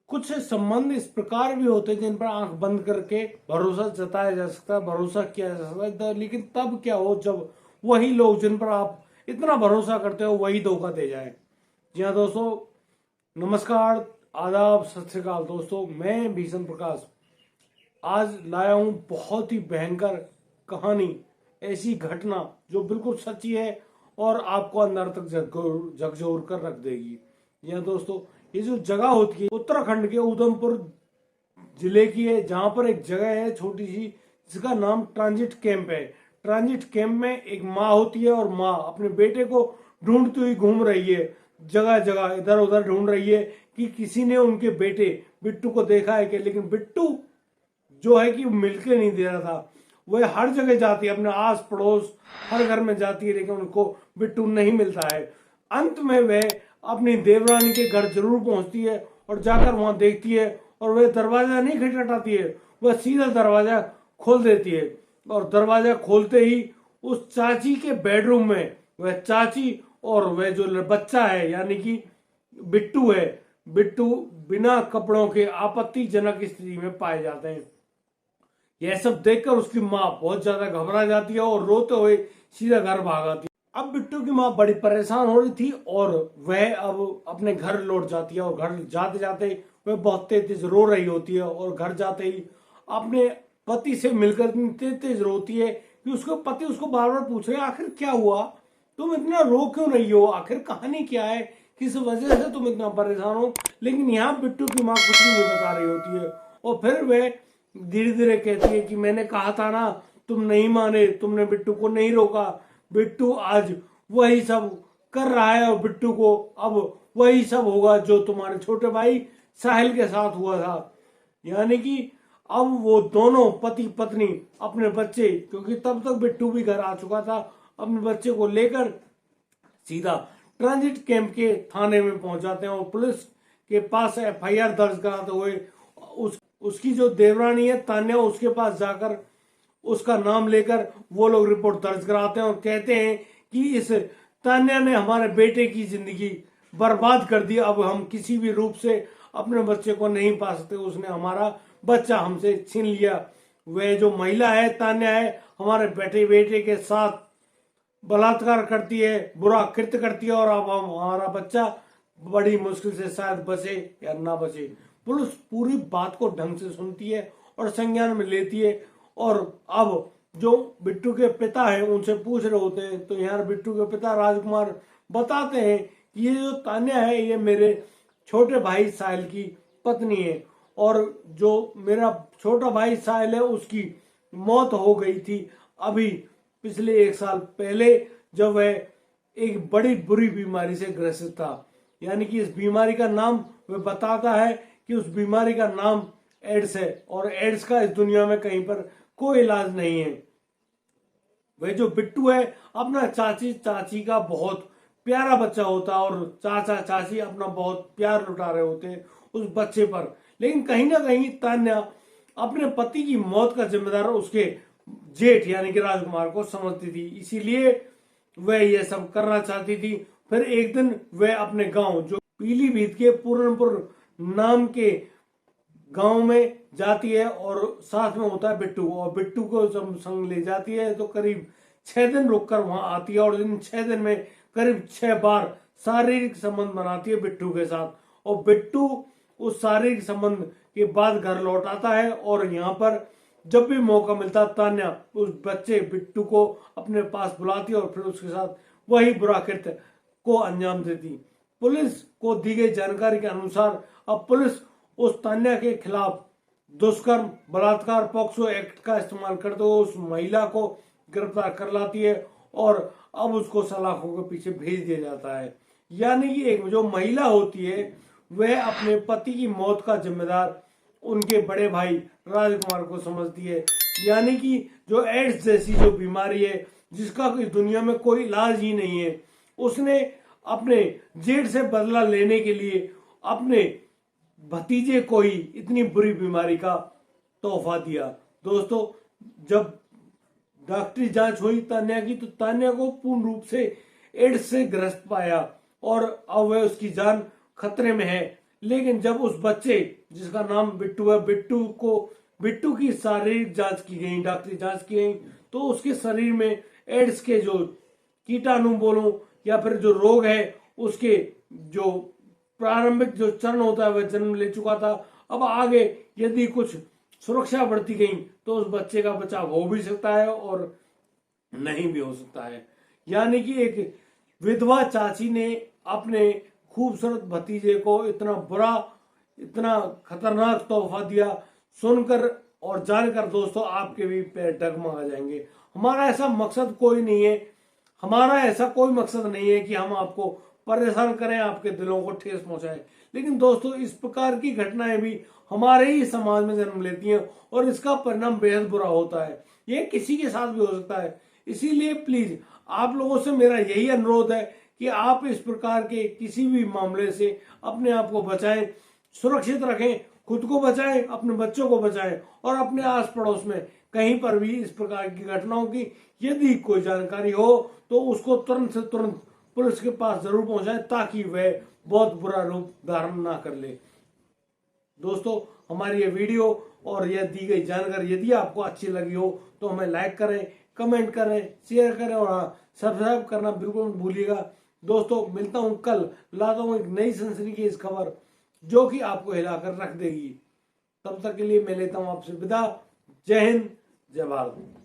कुछ संबंध इस प्रकार भी होते हैं जिन पर आंख बंद करके भरोसा जताया जा सकता है, भरोसा किया जा सकता है, लेकिन तब क्या हो जब वही लोग जिन पर आप इतना भरोसा करते हो वही धोखा दे जाए। जी हाँ दोस्तों, नमस्कार, आदाब, सत श्री अकाल दोस्तों, मैं भीषण प्रकाश आज लाया हूं बहुत ही भयंकर कहानी, ऐसी घटना जो बिल्कुल सच्ची है और आपको अंदर तक झकझोर कर रख देगी। यह दोस्तों, ये जो जगह होती है उत्तराखंड के उधमपुर जिले की है, जहां पर एक जगह है छोटी सी जिसका नाम ट्रांजिट कैंप है। ट्रांजिट कैंप में एक माँ होती है और माँ अपने बेटे को ढूंढती हुई घूम रही है, जगह जगह इधर उधर ढूंढ रही है कि किसी ने उनके बेटे बिट्टू को देखा है क्या। लेकिन बिट्टू जो है कि मिलके नहीं दे रहा था। वह हर जगह जाती है, अपने आस पड़ोस हर घर में जाती है, लेकिन उनको बिट्टू नहीं मिलता है। अंत में वह अपनी देवरानी के घर जरूर पहुंचती है और जाकर वहां देखती है और वह दरवाजा नहीं खटखटाती है, वह सीधा दरवाजा खोल देती है। और दरवाजा खोलते ही उस चाची के बेडरूम में वह चाची और वह जो बच्चा है यानी कि बिट्टू है, बिट्टू बिना कपड़ों के आपत्तिजनक स्थिति में पाए जाते हैं। यह सब देखकर उसकी माँ बहुत ज्यादा घबरा जाती है और रोते हुए सीधा घर भाग आती है। अब बिट्टू की माँ बड़ी परेशान हो रही थी और वह अब अपने घर लौट जाती है और घर जाते जाते वह बहुत तेज तेज रो रही होती है और घर जाते ही अपने पति से मिलकर इतनी तेज तेज रोती है कि उसको पति उसको बार बार पूछ रहे आखिर क्या हुआ, तुम इतना रो क्यों रही हो, आखिर कहानी क्या है, किस वजह से तुम इतना परेशान हो। लेकिन यहाँ बिट्टू की माँ कुछ भी नहीं बता रही होती है और फिर वह धीरे धीरे कहती है कि मैंने कहा था ना, तुम नहीं माने, तुमने बिट्टू को नहीं रोका, बिट्टू आज वही सब कर रहा है और बिट्टू को अब वही सब होगा जो तुम्हारे छोटे भाई साहिल के साथ हुआ था। यानी कि अब वो दोनों पति पत्नी अपने बच्चे, क्योंकि तब तक बिट्टू भी घर आ चुका था, अपने बच्चे को लेकर सीधा ट्रांजिट कैंप के थाने में पहुंच जाते हैं और पुलिस के पास एफआईआर दर्ज कराते हुए उसकी जो देवरानी है तान्या, उसके पास जाकर उसका नाम लेकर वो लोग रिपोर्ट दर्ज कराते हैं और कहते हैं कि इस तान्या ने हमारे बेटे की जिंदगी बर्बाद कर दी, अब हम किसी भी रूप से अपने बच्चे को नहीं पा सकते, उसने हमारा बच्चा हमसे छीन लिया। वह जो महिला है तान्या है, हमारे बेटे बेटे के साथ बलात्कार करती है, बुरा कृत्य करती है और अब हम हमारा बच्चा बड़ी मुश्किल से शायद बचे या ना बचे। पुलिस पूरी बात को ढंग से सुनती है और संज्ञान में लेती है और अब जो बिट्टू के पिता हैं उनसे पूछ रहे होते हैं तो यहाँ बिट्टू के पिता राजकुमार बताते हैं कि ये जो तान्या है ये मेरे छोटे भाई साहिल की पत्नी है और जो मेरा छोटा भाई साहिल है उसकी मौत हो गई थी अभी पिछले 1 साल पहले, जब वह एक बड़ी बुरी बीमारी से ग्रसित था। यानी कि इस बीमारी का नाम वह बताता है कि उस बीमारी का नाम एड्स है और एड्स का इस दुनिया में कहीं पर कोई इलाज नहीं है। वह जो बिट्टू है अपना चाची चाची का बहुत प्यारा बच्चा होता है और चाचा चाची अपना बहुत प्यार लुटा रहे होते हैं उस बच्चे पर। लेकिन कहीं ना कहीं तान्या अपने पति की मौत का जिम्मेदार उसके जेठ यानी कि राजकुमार को समझती थी, इसीलिए वह यह सब करना चाहती थी। फिर एक दिन वह अपने गांव जो पीलीभीत के पूरनपुर नाम के गांव में जाती है और साथ में होता है बिट्टू, और बिट्टू को जब संग ले जाती है तो करीब 6 दिन रुककर वहां आती है और इन 6 दिन में करीब 6 बार शारीरिक संबंध बनाती है बिट्टू के साथ और बिट्टू उस शारीरिक संबंध के बाद घर लौट आता है और यहाँ पर जब भी मौका मिलता तान्या उस बच्चे बिट्टू को अपने पास बुलाती और फिर उसके साथ वही बुरा कृत्य को अंजाम देती। पुलिस को दी गई जानकारी के अनुसार अब पुलिस उस तान्या के खिलाफ दुष्कर्म बलात्कार पॉक्सो एक्ट का इस्तेमाल करते हुए उस महिला को गिरफ्तार कर लाती है और अब उसको सलाखों के पीछे भेज दिया जाता है। यानी कि एक जो महिला होती है वह अपने पति की मौत का जिम्मेदार उनके बड़े भाई राजकुमार को समझती है। यानी कि जो एड्स जैसी जो बीमारी है जिसका इस दुनिया में कोई इलाज ही नहीं है, उसने अपने जेठ से बदला लेने के लिए अपने भतीजे को ही इतनी बुरी बीमारी का तोहफा दिया। दोस्तों, जब डॉक्टरी जांच हुई तान्या की तो तान्या को पूर्ण रूप से एड्स से ग्रस्त पाया और अब वह उसकी जान खतरे में है। लेकिन जब उस बच्चे जिसका नाम बिट्टू है, बिट्टू की शारीरिक जांच की गई, डॉक्टरी जांच की गई, तो उसके शरीर में एड्स के जो कीटाणु बोलो या फिर जो रोग है उसके जो प्रारंभिक जो चरण होता है वह जन्म ले चुका था। अब आगे यदि कुछ सुरक्षा बढ़ती गई तो उस बच्चे का बचाव हो भी सकता है और नहीं भी हो सकता है। यानी कि एक विधवा चाची ने अपने खूबसूरत भतीजे को इतना बुरा, इतना खतरनाक तोहफा दिया। सुनकर और जानकर दोस्तों आपके भी पैर डगमगा जाएंगे। हमारा ऐसा मकसद कोई नहीं है, हमारा ऐसा कोई मकसद नहीं है कि हम आपको परेशान करें, आपके दिलों को ठेस पहुंचाएं। लेकिन दोस्तों इस प्रकार की घटनाएं भी हमारे ही समाज में जन्म लेती हैं और इसका परिणाम बेहद बुरा होता है। ये किसी के साथ भी हो सकता है। इसीलिए प्लीज आप लोगों से मेरा यही अनुरोध है कि आप इस प्रकार के किसी भी मामले से अपने आप को बचाएं, सुरक्षित रखें, खुद को बचाएं, अपने बच्चों को बचाएं और अपने आस पड़ोस में कहीं पर भी इस प्रकार की घटनाओं की यदि कोई जानकारी हो तो उसको तुरंत से तुरंत पुलिस के पास जरूर पहुंचाएं ताकि वह बहुत बुरा रूप धारण ना कर ले। दोस्तों हमारी ये वीडियो और यह दी गई जानकारी यदि आपको अच्छी लगी हो तो हमें लाइक करें, कमेंट करें, शेयर करें और हाँ सब्सक्राइब करना बिल्कुल मत भूलिएगा। दोस्तों मिलता हूं कल, लाता हूं एक नई सनसनीखेज खबर जो कि आपको हिलाकर रख देगी। तब तक के लिए मैं लेता हूं आपसे विदा। जय हिंद, जय भारत।